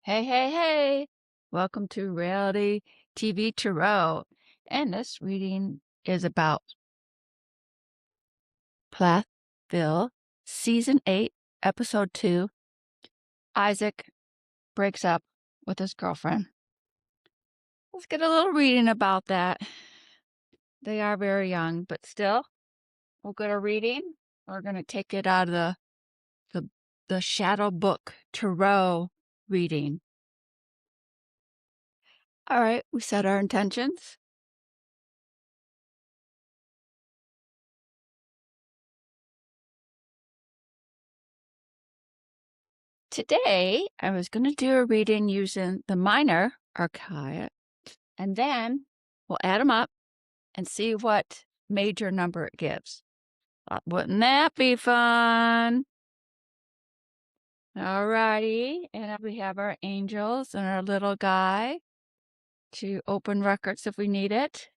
Hey, hey, hey! Welcome to Reality TV Tarot. And this reading is about Plathville, Season 8, Episode 2. Isaac breaks up with his girlfriend. Let's get a little reading about that. They are very young, but still, we'll get a reading. We're going to take it out of the Shadow Book Tarot reading. All right, we set our intentions. Today, I was going to do a reading using the minor arcana, and then we'll add them up and see what major number it gives. Wouldn't that be fun? All righty, and we have our angels and our little guy to open records if we need it.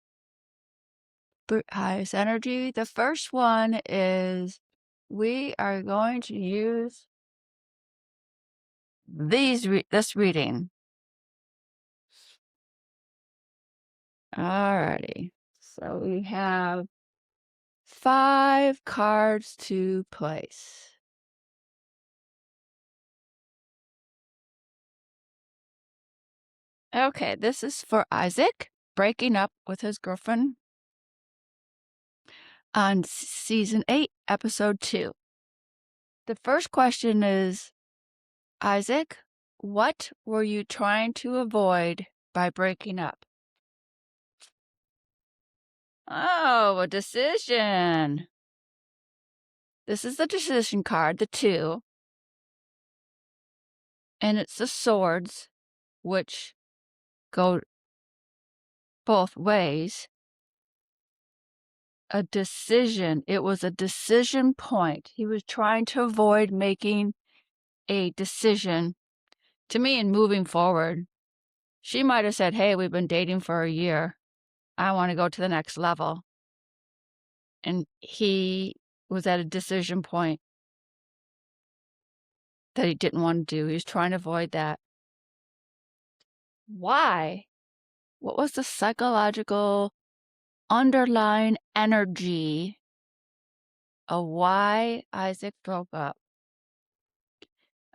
Highest energy. The first one is we are going to use this reading. Alrighty. So we have 5 cards to place. Okay, this is for Isaac breaking up with his girlfriend on Season 8, Episode 2. The first question is, Isaac, what were you trying to avoid by breaking up? Oh, a decision. This is the decision card, the 2. And it's the swords, which go both ways. A decision. It was a decision point. He was trying to avoid making a decision. To me, in moving forward, she might have said, hey, we've been dating for a year. I want to go to the next level. And he was at a decision point that he didn't want to do. He was trying to avoid that. Why? What was the psychological underlying energy of why Isaac broke up?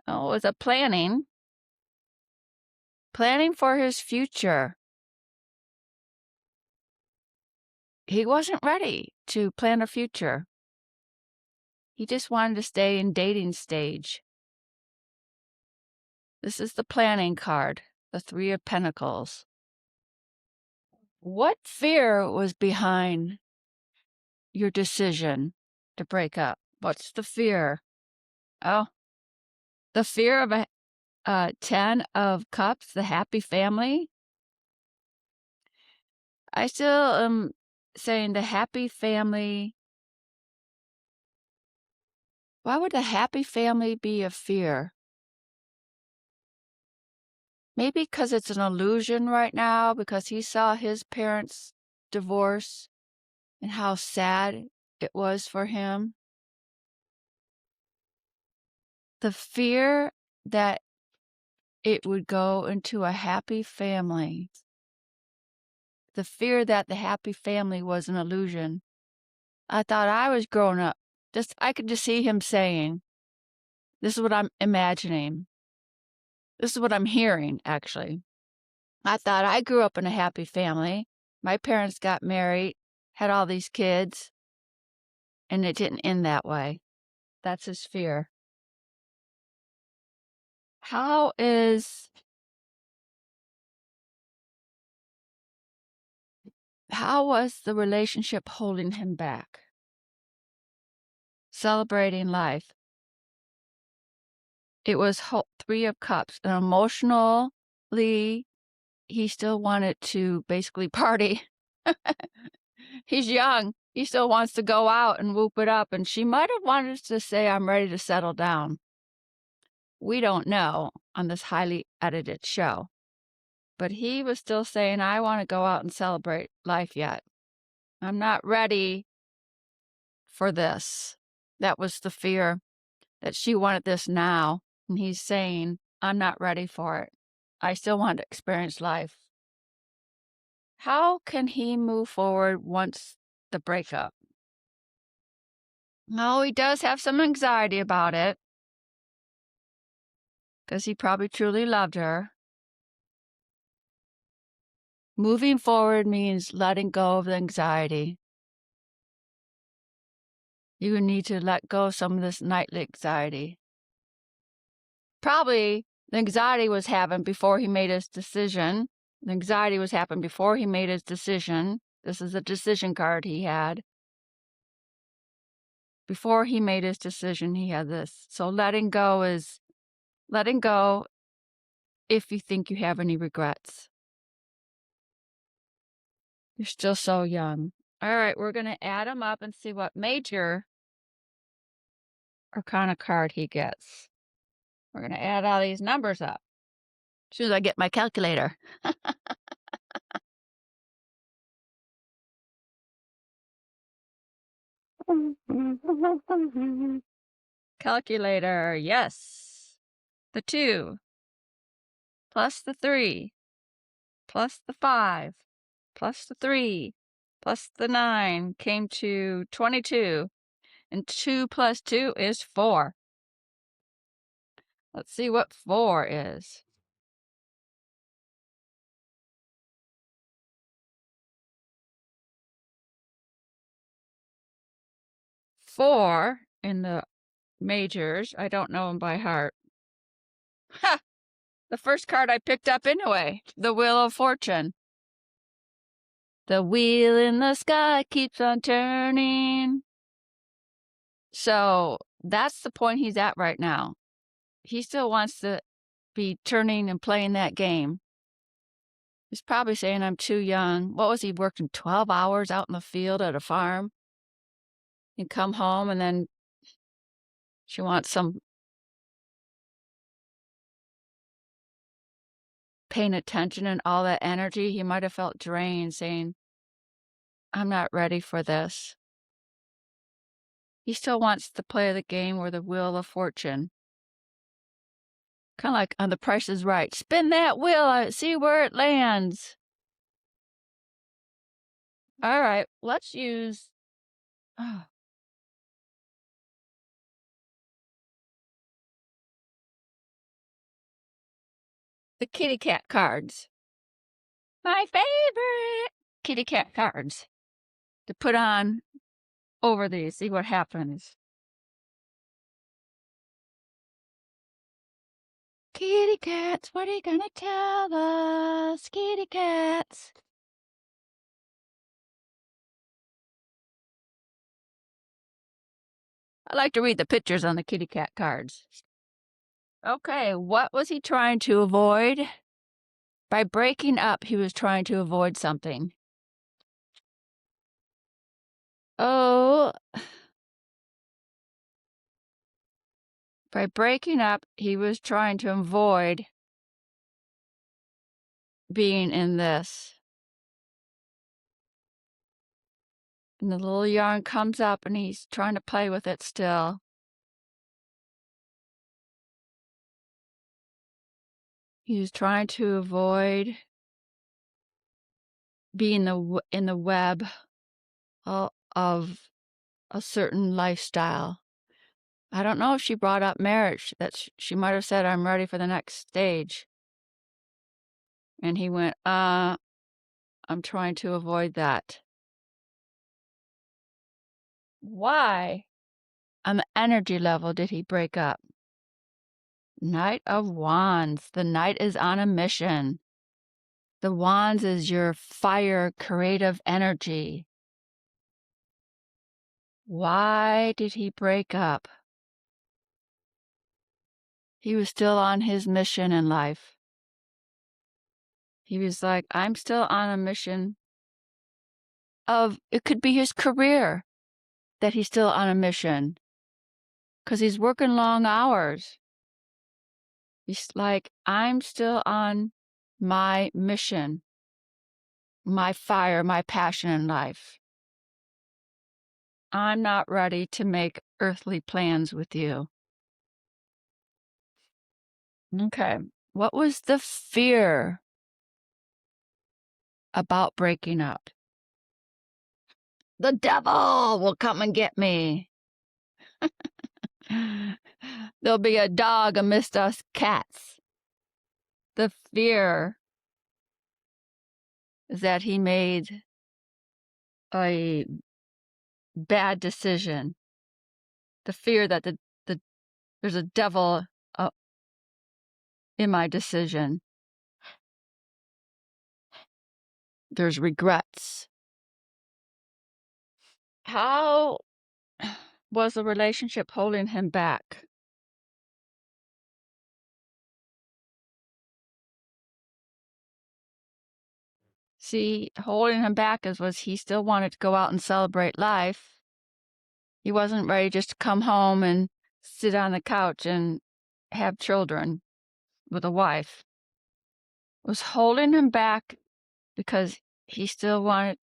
Oh, it was a planning for his future. He wasn't ready to plan a future. He just wanted to stay in dating stage. This is the planning card, the 3 of Pentacles. What fear was behind your decision to break up? What's the fear? Oh, the fear of a 10 of Cups, the happy family. I still am saying the happy family. Why would the happy family be a fear? Maybe because it's an illusion right now, because he saw his parents divorce and how sad it was for him. The fear that it would go into a happy family. The fear that the happy family was an illusion. I thought I was growing up. I could just see him saying, this is what I'm imagining. This is what I'm hearing, actually. I thought I grew up in a happy family. My parents got married, had all these kids, and it didn't end that way. That's his fear. How was the relationship holding him back? Celebrating life. It was 3 of Cups, and emotionally, he still wanted to basically party. He's young. He still wants to go out and whoop it up, and she might have wanted to say, I'm ready to settle down. We don't know on this highly edited show. But he was still saying, I want to go out and celebrate life yet. I'm not ready for this. That was the fear, that she wanted this now. And he's saying, I'm not ready for it. I still want to experience life. How can he move forward once the breakup? No, he does have some anxiety about it because he probably truly loved her. Moving forward means letting go of the anxiety. You need to let go of some of this nightly anxiety. Probably the anxiety was having before he made his decision. The anxiety was happening before he made his decision. This is a decision card he had. Before he made his decision, he had this. So letting go is letting go if you think you have any regrets. You're still so young. All right, we're going to add them up and see what major arcana card he gets. We're going to add all these numbers up as soon as I get my calculator. Calculator, yes. The 2 plus the 3 plus the 5 plus the 3 plus the 9 came to 22. And 2 plus 2 is 4. Let's see what 4 is. 4 in the majors. I don't know them by heart. Ha! The first card I picked up anyway. The Wheel of Fortune. The wheel in the sky keeps on turning. So that's the point he's at right now. He still wants to be turning and playing that game. He's probably saying, I'm too young. What was he working 12 hours out in the field at a farm? And come home and then she wants some paying attention and all that energy. He might have felt drained, saying, I'm not ready for this. He still wants to play the game or the Wheel of Fortune. Kind of like on The Price is Right. Spin that wheel, see where it lands. All right, let's use the kitty cat cards. My favorite kitty cat cards to put on over these, see what happens. Kitty cats, what are you gonna tell us? Kitty cats. I like to read the pictures on the kitty cat cards. Okay, what was he trying to avoid? By breaking up, he was trying to avoid something. Oh, by breaking up, he was trying to avoid being in this. And the little yarn comes up and he's trying to play with it still. He was trying to avoid being in the web of a certain lifestyle. I don't know if she brought up marriage, that she might have said, I'm ready for the next stage. And he went, I'm trying to avoid that. Why, on the energy level, did he break up? Knight of Wands. The Knight is on a mission. The Wands is your fire, creative energy. Why did he break up? He was still on his mission in life. He was like, I'm still on a mission of, it could be his career that he's still on a mission because he's working long hours. He's like, I'm still on my mission, my fire, my passion in life. I'm not ready to make earthly plans with you. Okay. What was the fear about breaking up? The devil will come and get me. There'll be a dog amidst us cats. The fear is that he made a bad decision. The fear that there's a devil in my decision. There's regrets. How was the relationship holding him back? See, holding him back was he still wanted to go out and celebrate life. He wasn't ready just to come home and sit on the couch and have children with a wife. It was holding him back because he still wanted.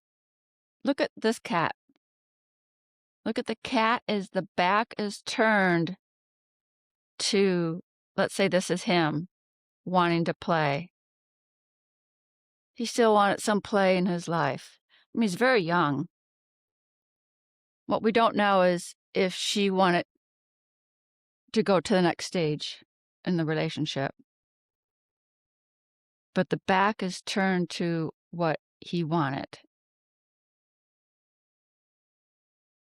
Look at this cat. Look at the cat as the back is turned to, let's say this is him wanting to play. He still wanted some play in his life. I mean, he's very young. What we don't know is if she wanted to go to the next stage in the relationship. But the back is turned to what he wanted.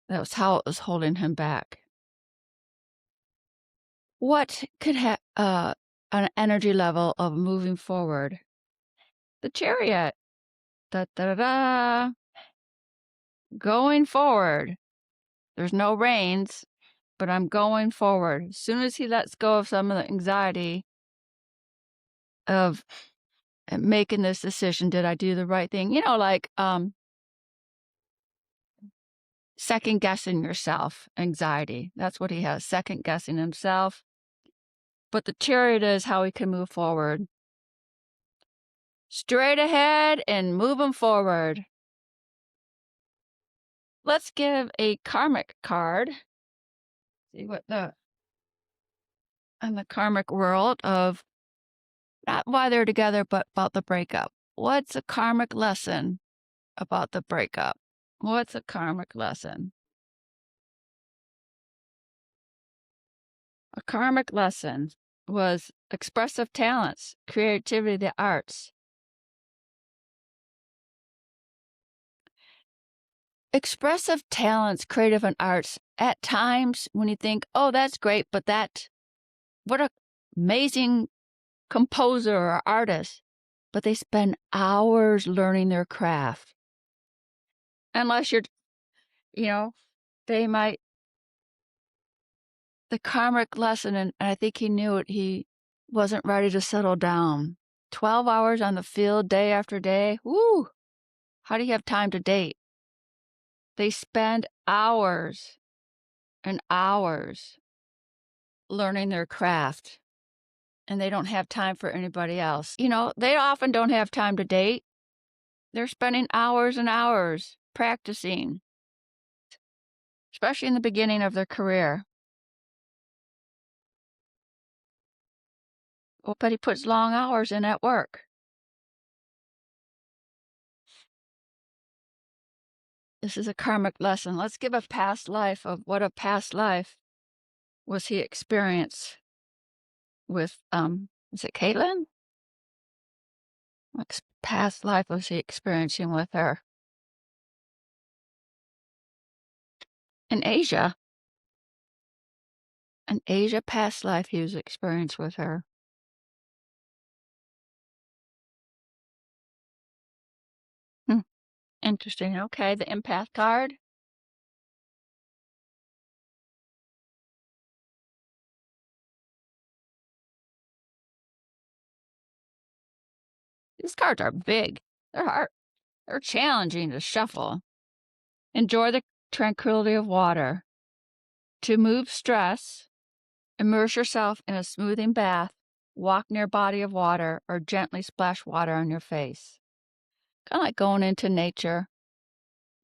That was how it was holding him back. What could have an energy level of moving forward? The Chariot. Da, da, da, da. Going forward. There's no reins, but I'm going forward. As soon as he lets go of some of the anxiety of making this decision, did I do the right thing? You know, like second guessing yourself, anxiety. That's what he has, second guessing himself. But the Chariot is how he can move forward. Straight ahead and moving forward. Let's give a karmic card. See what in the karmic world of not why they're together, but about the breakup. What's a karmic lesson about the breakup? What's a karmic lesson? A karmic lesson was expressive talents, creativity, the arts. Expressive talents, creative and arts, at times when you think, oh, that's great, but what an amazing composer or artist, but they spend hours learning their craft. Unless you're, they might, the karmic lesson, and I think he knew it, he wasn't ready to settle down. 12 hours on the field day after day, woo! How do you have time to date? They spend hours and hours learning their craft, and they don't have time for anybody else. They often don't have time to date. They're spending hours and hours practicing, especially in the beginning of their career. Well, but he puts long hours in at work. This is a karmic lesson. Let's give a past life of what a past life was he experienced with, is it Caitlin? What past life was he experiencing with her? In Asia. An Asia past life he was experienced with her. Interesting. Okay, the empath card. These cards are big. They're hard. They're challenging to shuffle. Enjoy the tranquility of water. To move stress, immerse yourself in a smoothing bath, walk near a body of water, or gently splash water on your face. Kind of like going into nature.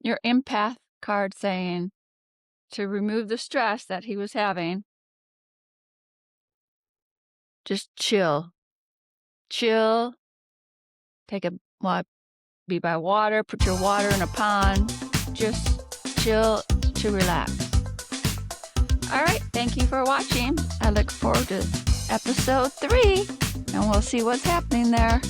Your empath card saying to remove the stress that he was having, just chill. chill, be by water, put your water in a pond, just chill to relax. All right, thank you for watching. I look forward to episode 3, and we'll see what's happening there.